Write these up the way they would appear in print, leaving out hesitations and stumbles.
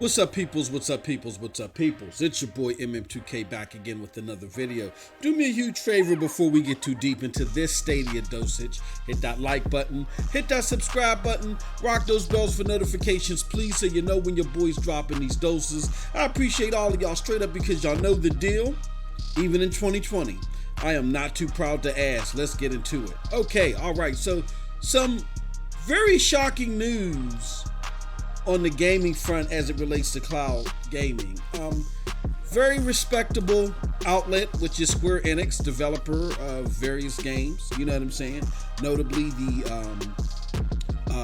What's up, peoples? What's up, peoples? What's up, peoples? It's your boy MM2K back again with another video. Do me a huge favor before we get too deep into this Stadia dosage. Hit that like button, hit that subscribe button, rock those bells for notifications, please, so you know when your boy's dropping these doses. I appreciate all of y'all straight up because y'all know the deal. Even in 2020, I am not too proud to ask. Let's get into it. Okay, all right. So some very shocking news on the gaming front as it relates to cloud gaming. Very respectable outlet, which is Square Enix, developer of various games, you know what I'm saying? Notably the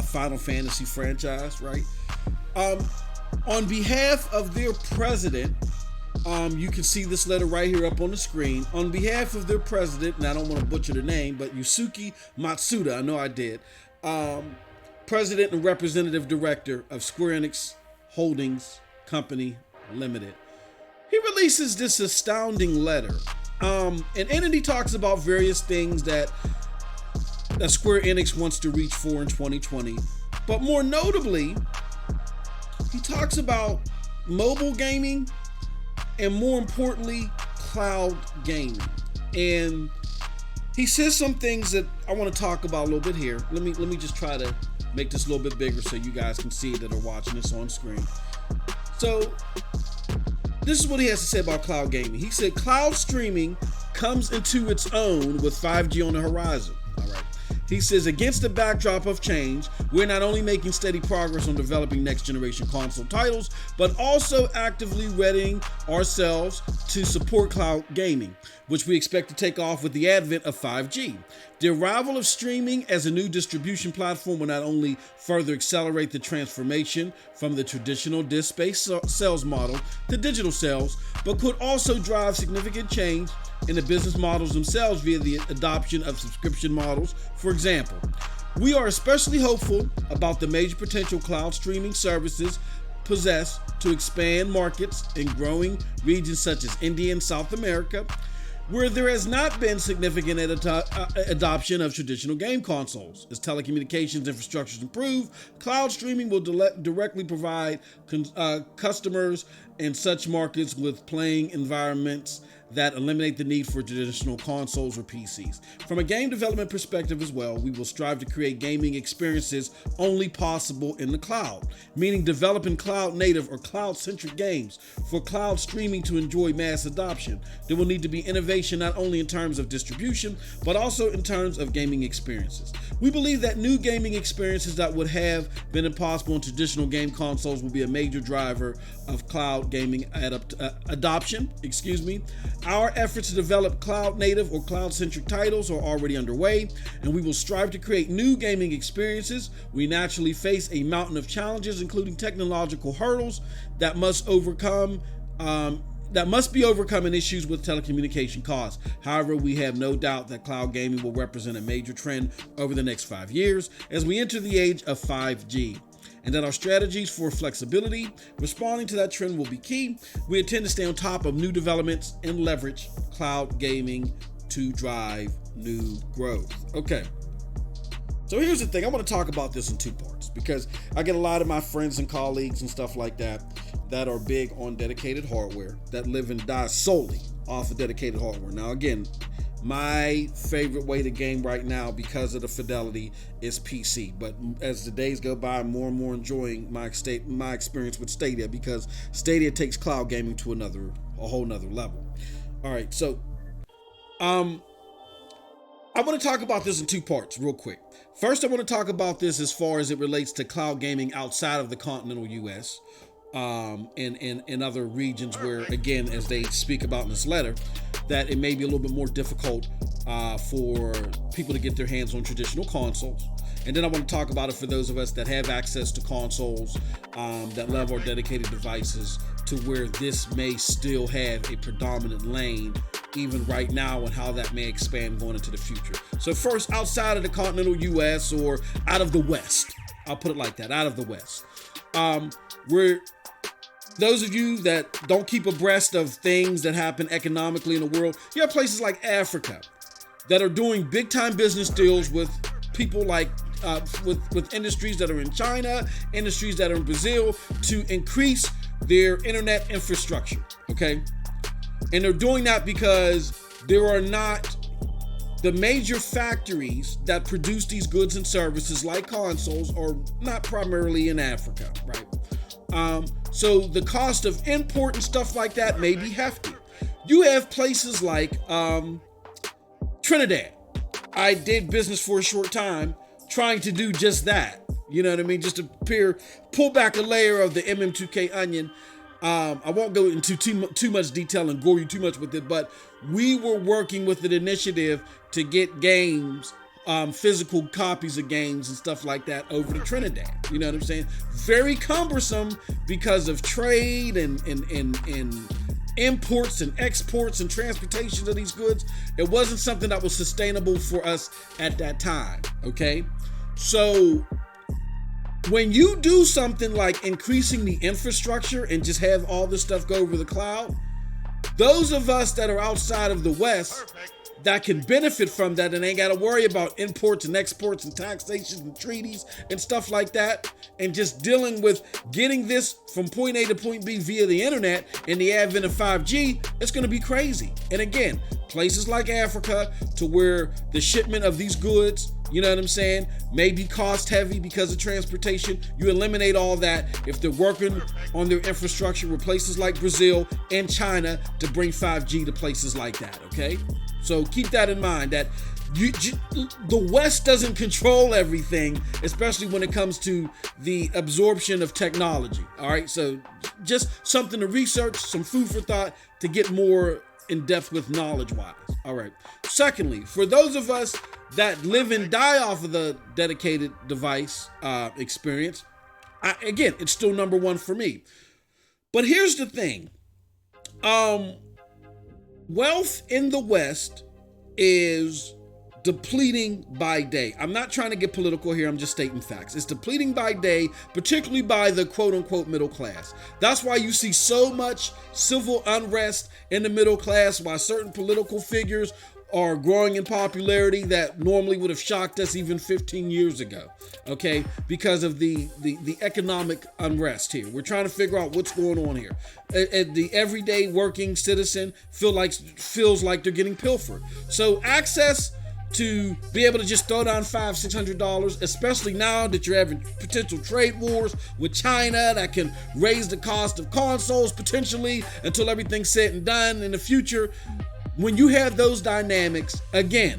Final Fantasy franchise, right? On behalf of their president, you can see this letter right here up on the screen. On behalf of their president, and I don't want to butcher the name, but Yusuke Matsuda, I know I did, President and Representative Director of Square Enix Holdings Company Limited. He releases this astounding letter. And in it, he talks about various things that Square Enix wants to reach for in 2020. But more notably, he talks about mobile gaming and, more importantly, cloud gaming. And he says some things that I want to talk about a little bit here. Let me just try to make this a little bit bigger so you guys can see that are watching this on screen. So this is what he has to say about cloud gaming. He said cloud streaming comes into its own with 5G on the horizon. All right. He says, against the backdrop of change, we're not only making steady progress on developing next generation console titles, but also actively readying ourselves to support cloud gaming, which we expect to take off with the advent of 5G. The arrival of streaming as a new distribution platform will not only further accelerate the transformation from the traditional disc-based sales model to digital sales, but could also drive significant change in the business models themselves via the adoption of subscription models. For example, we are especially hopeful about the major potential cloud streaming services possess to expand markets in growing regions such as India and South America, where there has not been significant adoption of traditional game consoles. As telecommunications infrastructures improve, cloud streaming will directly provide customers in such markets with playing environments that eliminate the need for traditional consoles or PCs. From a game development perspective as well, we will strive to create gaming experiences only possible in the cloud, meaning developing cloud native or cloud centric games for cloud streaming to enjoy mass adoption. There will need to be innovation not only in terms of distribution, but also in terms of gaming experiences. We believe that new gaming experiences that would have been impossible in traditional game consoles will be a major driver of cloud gaming adoption. Our efforts to develop cloud-native or cloud-centric titles are already underway, and we will strive to create new gaming experiences. We naturally face a mountain of challenges, including technological hurdles that must be overcome in issues with telecommunication costs. However, we have no doubt that cloud gaming will represent a major trend over the next 5 years as we enter the age of 5G. And that our strategies for flexibility, responding to that trend will be key. We intend to stay on top of new developments and leverage cloud gaming to drive new growth. Okay, so here's the thing. I want to talk about this in two parts because I get a lot of my friends and colleagues and stuff like that are big on dedicated hardware, that live and die solely off of dedicated hardware. Now, again, my favorite way to game right now because of the fidelity is PC. But as the days go by, I'm more and more enjoying my experience with Stadia because Stadia takes cloud gaming to a whole nother level. All right, so I want to talk about this in two parts real quick. First, I want to talk about this as far as it relates to cloud gaming outside of the continental US. In other regions where, again, as they speak about in this letter, that it may be a little bit more difficult for people to get their hands on traditional consoles. And then I want to talk about it for those of us that have access to consoles, that love our dedicated devices, to where this may still have a predominant lane even right now, and how that may expand going into the future. So first, outside of the continental US or out of the West, I'll put it like that, out of the West. Those of you that don't keep abreast of things that happen economically in the world, you have places like Africa that are doing big time business deals with people like with industries that are in China, industries that are in Brazil, to increase their internet infrastructure, okay? And they're doing that because there are not the major factories that produce these goods and services like consoles are not primarily in Africa, right? So the cost of import and stuff like that may be hefty. You have places like Trinidad. I did business for a short time trying to do just that. You know what I mean? Just to pull back a layer of the MM2K onion. I won't go into too much detail and gore you too much with it, but we were working with an initiative to get games, physical copies of games and stuff like that over to Trinidad. You know what I'm saying? Very cumbersome because of trade and imports and exports and transportation of these goods. It wasn't something that was sustainable for us at that time, okay? So when you do something like increasing the infrastructure and just have all this stuff go over the cloud, those of us that are outside of the West that can benefit from that and ain't got to worry about imports and exports and taxations and treaties and stuff like that, and just dealing with getting this from point A to point B via the internet and the advent of 5G, it's going to be crazy. And again, places like Africa, to where the shipment of these goods, you know what I'm saying, may be cost heavy because of transportation. You eliminate all that if they're working on their infrastructure with places like Brazil and China to bring 5G to places like that, okay? So keep that in mind, that the West doesn't control everything, especially when it comes to the absorption of technology, all right? So just something to research, some food for thought to get more in depth with knowledge-wise, all right? Secondly, for those of us that live and die off of the dedicated device experience, again, it's still number one for me. But here's the thing. Wealth in the West is depleting by day. I'm not trying to get political here. I'm just stating facts. It's depleting by day, particularly by the quote unquote middle class. That's why you see so much civil unrest in the middle class, why certain political figures are growing in popularity that normally would have shocked us even 15 years ago, okay? Because of the economic unrest here. We're trying to figure out what's going on here. The everyday working citizen feels like they're getting pilfered. So access to be able to just throw down $500-$600, especially now that you're having potential trade wars with China that can raise the cost of consoles potentially until everything's said and done in the future. When you have those dynamics, again,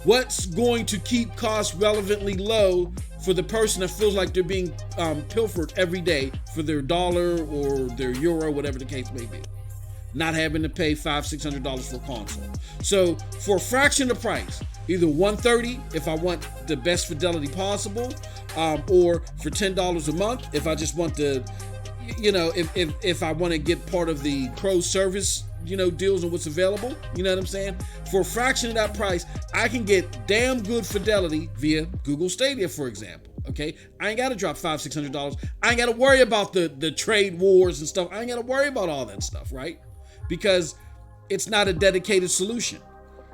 what's going to keep costs relevantly low for the person that feels like they're being pilfered every day for their dollar or their euro, whatever the case may be? Not having to pay $500-$600 for a console. So for a fraction of the price, either $130 if I want the best fidelity possible, or for $10 a month if I just want to, if I want to get part of the pro service, deals on what's available, you know what I'm saying? For a fraction of that price, I can get damn good fidelity via Google Stadia, for example. Okay, I ain't got to drop $500-$600. I ain't got to worry about the trade wars and stuff. I ain't got to worry about all that stuff, right? Because it's not a dedicated solution.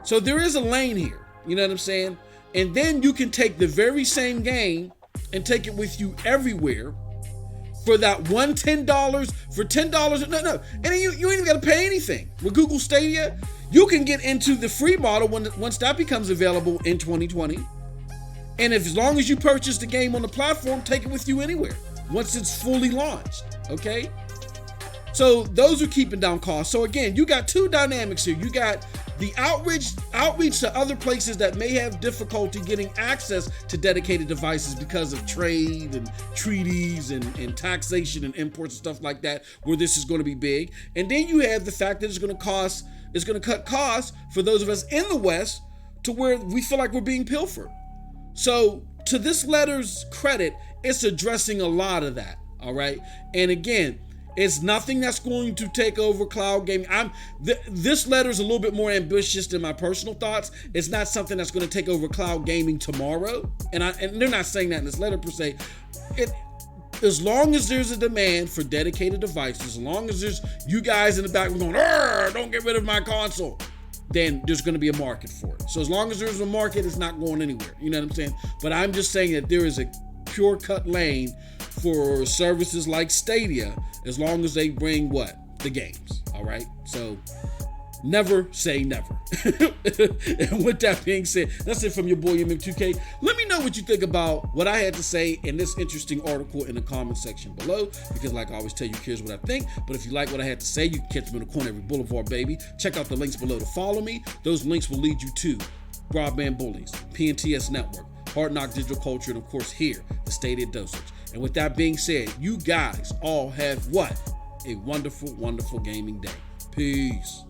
So there is a lane here, you know what I'm saying? And then you can take the very same game and take it with you everywhere for that $10 for $10. No. And then you ain't even got to pay anything. With Google Stadia, you can get into the free model once that becomes available in 2020. And as long as you purchase the game on the platform, take it with you anywhere once it's fully launched, okay? So those are keeping down costs. So again, you got two dynamics here. You got the outreach to other places that may have difficulty getting access to dedicated devices because of trade and treaties and taxation and imports and stuff like that, where this is going to be big. And then you have the fact that it's going to cut costs for those of us in the West to where we feel like we're being pilfered. So to this letter's credit, it's addressing a lot of that, all right? And again, it's nothing that's going to take over cloud gaming. This letter is a little bit more ambitious than my personal thoughts. It's not something that's going to take over cloud gaming tomorrow. And they're not saying that in this letter per se. As long as there's a demand for dedicated devices, as long as there's you guys in the back going, don't get rid of my console, then there's going to be a market for it. So as long as there's a market, it's not going anywhere. You know what I'm saying? But I'm just saying that there is a pure cut lane for services like Stadia, as long as they bring what? The games. All right. So never say never. And with that being said, that's it from your boy MM2K. Let me know what you think about what I had to say in this interesting article in the comment section below, because like I always tell you, here's what I think. But if you like what I had to say, you can catch me in the corner every boulevard, baby. Check out the links below to follow me. Those links will lead you to Broadband Bullies, PNTS Network, Hard Knock Digital Culture, and of course here, the Stadia Dosage. And with that being said, you guys all have what? A wonderful, wonderful gaming day. Peace.